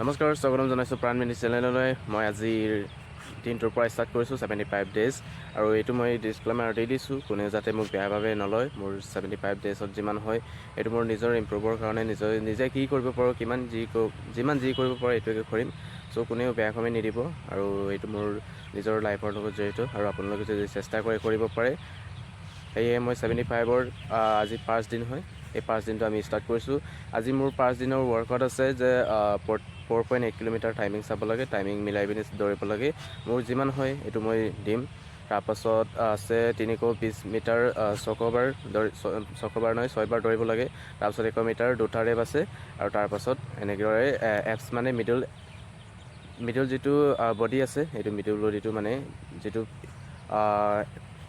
নমস্কাৰ স্বাগতম জনাইছোঁ প্ৰাণ মিনি চেনেললৈ মই আজিৰ দিনটোৰ পৰা ষ্টাৰ্ট কৰিছোঁ 75 ডেজ আৰু এইটো মই ডিছক্লেমাৰ দি দিছোঁ কোনেও যাতে মোক বেয়াভাৱে নলয় মোৰ 75 ডেজত যিমান হয় এইটো মোৰ নিজৰ ইম্প্ৰুভৰ কাৰণে নিজে কি কৰিব পাৰোঁ যিমান যি কৰিব পাৰোঁ এইটোকে কৰিম চ' কোনেও বেয়াভাৱে নিদিব আৰু এইটো মোৰ নিজৰ লাইফৰ লগত জড়িত আৰু আপোনালোকে যদি চেষ্টা কৰিব পাৰে সেয়ে মই 75ৰ আজি 5 দিন হয় এই 5 দিনটো আমি ষ্টাৰ্ট কৰিছোঁ আজি মোৰ 5 দিনৰ ৱৰ্কআউট আছে যে 4.8 কিলোমিটাৰ টাইমিং চাব লাগে টাইমিং মিলাই পিনি দৌৰিব লাগে মোৰ যিমান হয় এইটো মই দিম তাৰপাছত আছে 320 মিটাৰ ছয়বাৰ নহয় 6বাৰ দৌৰিব লাগে তাৰপাছত 100 মিটাৰ 2টা ৰেপ আছে আৰু তাৰপাছত এনেদৰে এপছ মানে মিডল যিটো বডি আছে এইটো মিডল বডিটো মানে যিটো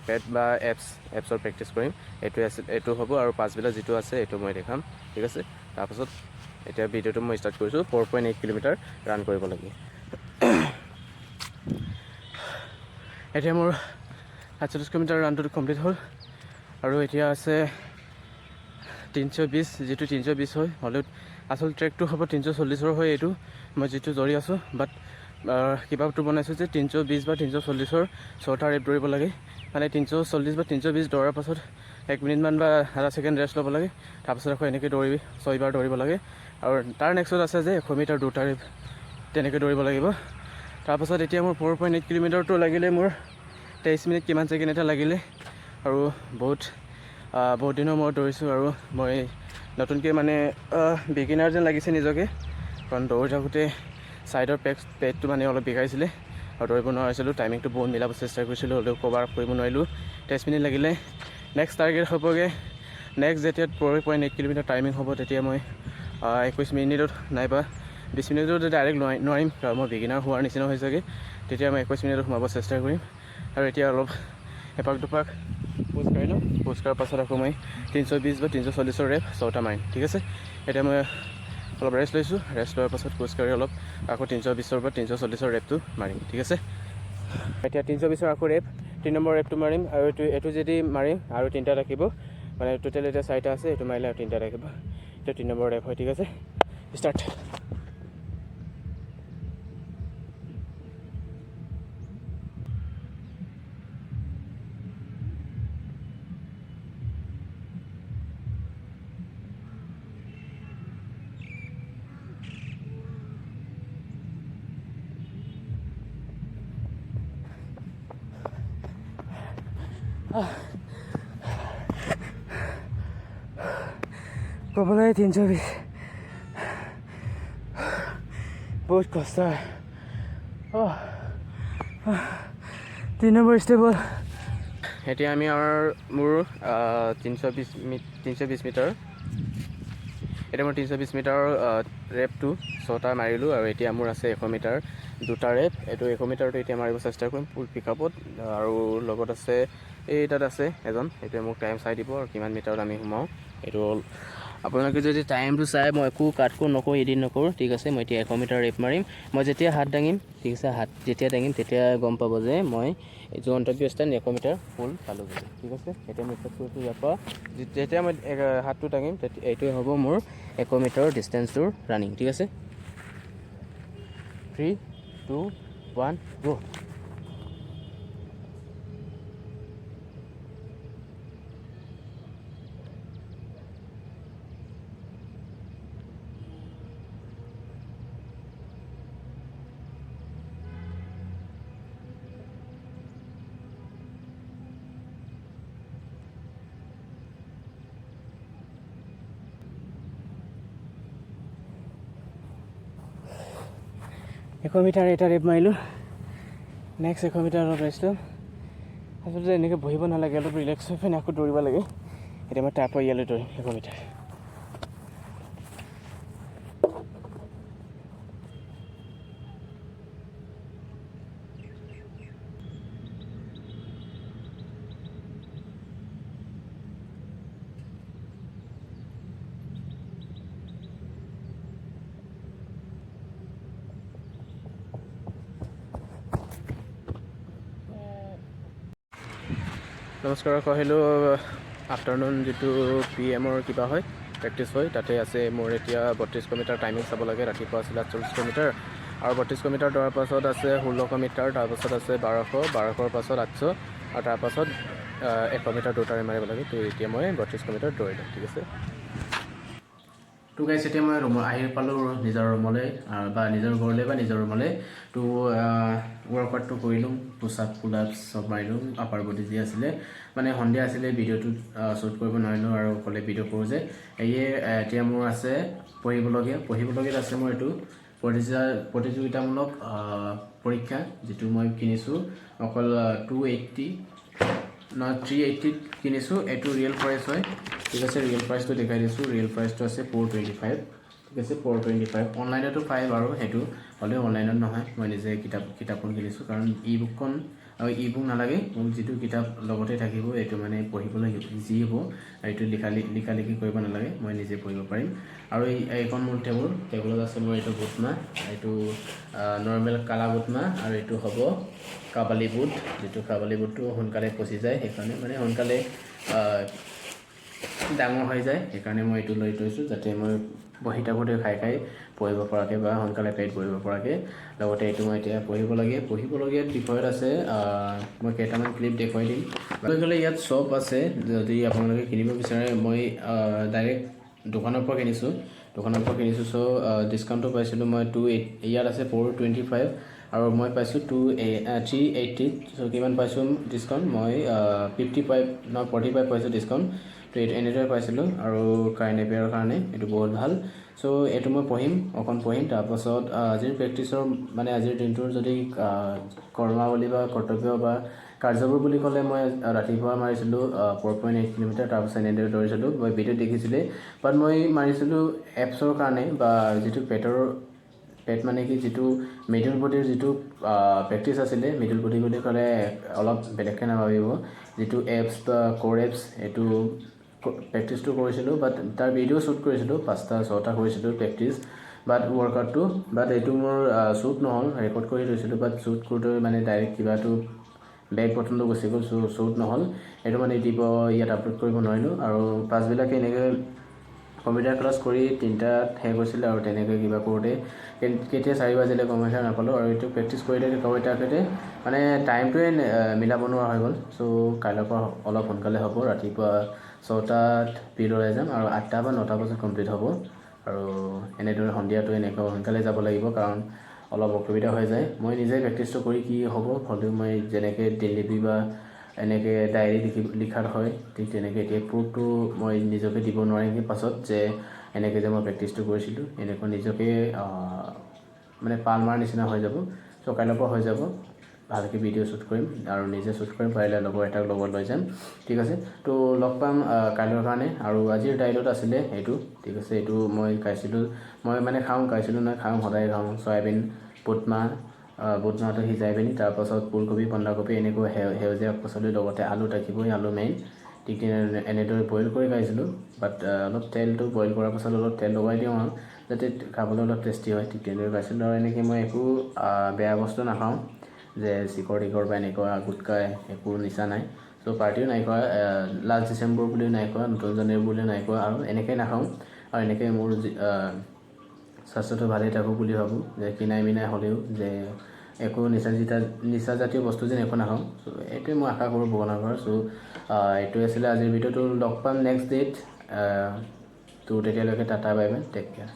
পেট বা এপছৰ প্ৰেক্টিছ কৰিম এইটো হ'ব আৰু পাছবেলা যিটো আছে এইটো মই দেখাম ঠিক আছে তাৰপাছত এতিয়া ভিডিঅ'টো মই ষ্টাৰ্ট কৰিছোঁ 4.8 কিলোমিটাৰ ৰান কৰিব লাগে এতিয়া মোৰ 47 কিলোমিটাৰ ৰানটো কমপ্লিট হ'ল আৰু এতিয়া আছে 320 যিটো 320 হয় হ'লেও আচল ট্ৰেকটো হ'ব 340ৰ হয় এইটো মই যিটো দৌৰি আছোঁ বাট কিবাটো বনাইছোঁ যে 320 বা 340ৰ 6টা ৰেপ দৌৰিব লাগে মানে 340 বা 320 দৌৰাৰ পাছত 1 মিনিটমান বা আধা ছেকেণ্ড ৰেষ্ট ল'ব লাগে তাৰপাছত আকৌ এনেকৈ 6বাৰ দৌৰিব লাগে আৰু তাৰ নেক্সট আছে যে 100 মিটাৰ 2টা ৰেপ তেনেকৈ দৌৰিব লাগিব তাৰপাছত এতিয়া মোৰ 4.8 কিলোমিটাৰটো লাগিলে মোৰ 23 মিনিট কিমান ছেকেণ্ড এটা লাগিলে আৰু বহুত দিনৰ মই দৌৰিছোঁ আৰু মই নতুনকৈ মানে বিগিনাৰ যেন লাগিছে নিজকে কাৰণ দৌৰি থাকোঁতে ছাইডৰ পেটটো মানে অলপ বিষাইছিলে আৰু দৌৰিব নোৱাৰিছিলোঁ টাইমিংটো বহুত মিলাব চেষ্টা কৰিছিলোঁ হ'লেও কভাৰ আপ কৰিব নোৱাৰিলোঁ 23 মিনিট লাগিলে নেক্সট টাৰ্গেট হ'বগৈ নেক্সট যেতিয়া 4.8 কিলোমিটাৰ টাইমিং হ'ব তেতিয়া মই 21 মিনিটত নাইবা 20 মিনিটত ডাইৰেক্ট নোৱাৰিম কাৰণ মই বিগিনাৰ হোৱাৰ নিচিনা হৈছেগৈ তেতিয়া মই 21 মিনিটত সোমাব চেষ্টা কৰিম আৰু এতিয়া অলপ এপাক দুপাক খোজ কাঢ়ি লওঁ খোজ কঢ়াৰ পাছত আকৌ মই 320 বা 340ৰ ৰেপ 6টা মাৰিম ঠিক আছে এতিয়া মই অলপ ৰেষ্ট লৈছোঁ ৰেষ্ট লোৱাৰ পাছত খোজ কাঢ়ি অলপ আকৌ 320ৰ বা 340ৰ ৰেপটো মাৰিম ঠিক আছে এতিয়া 320ৰ আকৌ ৰেপ 3 নম্বৰ ৰেপটো মাৰিম আৰু এইটো যদি মাৰিম আৰু 3টা ৰাখিব মানে টোটেল এতিয়া 4টা আছে এইটো মাৰিলে আৰু 3টা ৰাখিব এতিয়া 3 নম্বৰ ৰেপ হয় ঠিক আছে ষ্টাৰ্ট ক'বলৈ 320 বহুত কষ্ট হয় 3 নম্বৰ ষ্টেবল এতিয়া আমি মোৰ 320 মিটাৰ এতিয়া মই 320 মিটাৰৰ ৰেপটো 6টা মাৰিলোঁ আৰু এতিয়া মোৰ আছে 100 মিটাৰ 2টা ৰেপ এইটো 100 মিটাৰটো এতিয়া মাৰিব চেষ্টা কৰিম ফুল পিকআপত আৰু লগত আছে এই তাত আছে এজন সেইটোৱে মোক টাইম চাই দিব আৰু কিমান মিটাৰত আমি সোমাওঁ এইটো আপোনালোকে যদি টাইমটো চাই মই একো কাটকো নকৰোঁ এডিট নকৰোঁ ঠিক আছে মই এতিয়া 100 মিটাৰ ৰেপ মাৰিম মই যেতিয়া হাত দাঙিম ঠিক আছে হাত যেতিয়া দাঙিম তেতিয়া গম পাব যে মই এইটো গন্তব্য স্থান 100 মিটাৰ ফুল পালোঁ বুলি ঠিক আছে এতিয়া মই ষ্টাৰ্ট কৰিছোঁ ইয়াৰ পৰা যেতিয়া মই হাতটো দাঙিম তেতিয়া এইটোৱে হ'ব মোৰ 100 মিটাৰৰ ডিষ্টেঞ্চটোৰ ৰানিং ঠিক আছে 3 2 1 গো এশ মিটাৰ এটা ৰেপ মাৰিলোঁ নেক্সট 100 মিটাৰ অলপ ৰেষ্ট ল'ম আচলতে এনেকৈ বহিব নালাগে অলপ ৰিলেক্স হৈ পিনে আকৌ দৌৰিব লাগে এতিয়া মই তাৰ পৰা ইয়ালৈ দৌৰিম 100 মিটাৰ নমস্কাৰ আহিলোঁ আফটাৰনুন যিটো PM কিবা হয় প্ৰেক্টিছ হয় তাতে আছে মোৰ এতিয়া 32 কিলোমিটাৰ টাইমিং চাব লাগে ৰাতিপুৱা আছিল 48 কিলোমিটাৰ আৰু 32 কিলোমিটাৰ দৌৰাৰ পাছত আছে 1600 মিটাৰ তাৰপাছত আছে 1200 পাছত 800 আৰু তাৰপাছত 100 মিটাৰ দুটাৰে মাৰিব লাগে তো এতিয়া মই 32 কিলোমিটাৰ দৌৰিলোঁ ঠিক আছে তো গাইছ এতিয়া মই আহি পালোঁ নিজৰ ৰুমলৈ বা নিজৰ ঘৰলৈ বা নিজৰ ৰুমলৈ তো ৱৰ্কআউটটো কৰিলোঁ পুছআপ পুলআপ চব মাৰিলোঁ আপাৰ বডি যি আছিলে মানে সন্ধিয়া আছিলে ভিডিঅ'টো শ্বুট কৰিব নোৱাৰিলোঁ আৰু অকলে ভিডিঅ' কৰোঁ যে এয়ে এতিয়া মোৰ আছে পঢ়িবলগীয়া আছে মোৰ এইটো প্ৰতিযোগিতামূলক পৰীক্ষা যিটো মই কিনিছোঁ অকল 380 কিনিছোঁ এইটো ৰিয়েল প্ৰাইচ হয় ঠিক আছে ৰিয়েল প্ৰাইচটো দেখাই দিছোঁ ৰিয়েল প্ৰাইচটো আছে 425 ঠিক আছে 425 অনলাইনতো পায় বাৰু সেইটো হ'লেও অনলাইনত নহয় মই নিজে কিতাপখন কিনিছোঁ কাৰণ ই-বুকখন আৰু ই-বুক নালাগে মোক যিটো কিতাপ লগতে থাকিব এইটো মানে পঢ়িবলৈ ইজি হ'ব এইটো লিখি কৰিব নালাগে মই নিজে পঢ়িব পাৰিম আৰু এইখন মোৰ টেবুলত আছে মোৰ এইটো বুটমাহ এইটো নৰ্মেল কালা বুটমাহ আৰু এইটো হ'ব কাবালি বুট যিটো কাবালি বুটটো সোনকালে পচি যায় সেইকাৰণে মানে সোনকালে ডাঙৰ হৈ যায় সেইকাৰণে মই এইটো লৈ থৈছোঁ যাতে মই বহি থাকোঁতে খাই পঢ়িব পৰাকৈ বা সোনকালে পেট পঢ়িব পৰাকৈ লগতে এইটো মই এতিয়া পঢ়িবলগীয়া বিষয়ত আছে মই কেইটামান ক্লিপ দেখুৱাই দিম লৈ গ'লে ইয়াত চব আছে যদি আপোনালোকে কিনিব বিচাৰে মই ডাইৰেক্ট দোকানৰ পৰা কিনিছোঁ চ' ডিছকাউণ্টটো পাইছিলোঁ মই ইয়াত আছে 425 আৰু মই পাইছোঁ 380 চ' কিমান পাইছোঁ ডিছকাউণ্ট মই 45 পাইছোঁ ডিছকাউণ্ট তো এইটো এনেদৰে পাইছিলোঁ আৰু কাৰেণ্ট এফেয়াৰৰ কাৰণে এইটো বহুত ভাল চ' এইটো মই পঢ়িম তাৰপাছত আজিৰ প্ৰেক্টিছৰ মানে আজিৰ দিনটোৰ যদি কৰ্মাৱলী বা কৰ্তব্য বা কাৰ্যবোৰ বুলি ক'লে মই ৰাতিপুৱা মাৰিছিলোঁ 4.8 কিলোমিটাৰ তাৰপাছত এনেদৰে দৌৰিছিলোঁ মই ভিডিঅ'ত দেখিছিলে বাট মই মাৰিছিলোঁ এপছৰ কাৰণে বা যিটো পেট মানে কি যিটো মিডল বডিৰ যিটো প্ৰেক্টিছ আছিলে মিডল বডি বুলি ক'লে অলপ বেলেগকৈ নাভাবিব যিটো এপছ বা ক'ৰ এপছ এইটো প্ৰেক্টিছটো কৰিছিলোঁ বাট তাৰ ভিডিঅ' শ্বুট কৰিছিলোঁ 5-6টা কৰিছিলোঁ প্ৰেক্টিছ বাট ৱৰ্কআউটটো বাট এইটো মোৰ শ্বুট নহ'ল ৰেকৰ্ড কৰি লৈছিলোঁ বাট শ্বুট কৰোঁতে মানে ডাইৰেক্ট কিবাটো বেক বটনটো গুচি গ'ল শ্বুট নহ'ল এইটো মানে ইয়াত আপলোড কৰিব নোৱাৰিলোঁ আৰু পাছবিলাকে এনেকৈ কম্পিউটাৰ ক্লাছ কৰি 3টাত শেষ হৈছিলে আৰু তেনেকৈ কিবা কৰোঁতে কেতিয়া 4 বাজিলে গম নাপালোঁ আৰু এইটো প্ৰেক্টিছ কৰি থাকোঁতে মানে টাইমটোৱে মিলাব নোৱাৰা হৈ গ'ল চ' কাইলৈৰ পৰা অলপ সোনকালে হ'ব ৰাতিপুৱা 6টাত পিৰিয়ড যাম আৰু 8টা বা 9টা বজাত কমপ্লিট হ'ব আৰু এনেদৰে সন্ধিয়াটো এনেকৈ সোনকালে যাব লাগিব কাৰণ অলপ অসুবিধা হৈ যায় মই নিজে প্ৰেক্টিছটো কৰি কি হ'ব হ'লেও মই যেনেকৈ ডেইলি বা এনেকৈ ডায়েৰী লিখাত হয় ঠিক তেনেকৈ এতিয়া প্ৰুফটো মই নিজকে দিব নোৱাৰিম পাছত যে এনেকৈ যে মই প্ৰেক্টিছটো কৰিছিলোঁ এনেকৈ নিজকে মানে পাল মাৰ নিচিনা হৈ যাব চ' কাইলৈৰ পৰা হৈ যাব ভালকৈ ভিডিঅ' শ্বুট কৰিম আৰু নিজে শ্বুট কৰিম পাৰিলে লগৰ এটাক লগত লৈ যাম ঠিক আছে তো লগ পাম কাইলৈৰ কাৰণে আৰু আজিৰ ডায়েটত আছিলে এইটো ঠিক আছে এইটো মই খাওঁ সদায় খাওঁ চয়াবিন বুটমাহটো সিজাই পিনি তাৰপাছত ফুলকবি বন্ধাকবি এনেকৈ সেউজীয়া পাচলিৰ লগতে আলু থাকিবই আলু মেইন ঠিক এনেদৰে বইল কৰি খাইছিলোঁ বাট অলপ তেলটো বইল কৰাৰ পাছত অলপ তেল লগাই দিওঁ আৰু যাতে খাবলৈ অলপ টেষ্টি হয় ঠিক তেনেদৰে খাইছিলোঁ আৰু এনেকৈ মই একো বেয়া বস্তু নাখাওঁ যে চিকৰ বা এনেকুৱা গুটকা একো নিচা নাই চ' পাৰ্টিও নাই খোৱা লাষ্ট ডিচেম্বৰ বুলিও নাই খোৱা নতুন জানুৱাৰী বুলিও নাই খোৱা আৰু এনেকৈ নাখাওঁ আৰু এনেকৈ মোৰ স্বাস্থ্যটো ভালেই থাকোঁ বুলি ভাবোঁ যে কিনাই মিনাই হ'লেও যে একো নিচাজাতীয় বস্তু যেন একো নাখাওঁ চ' এইটোৱে মই আশা কৰোঁ ভগৱানৰ পৰা চ' এইটোৱে আছিলে আজিৰ ভিডিঅ'টো লগ পাম নেক্সট ডেট তো তেতিয়ালৈকে tata bye bye take care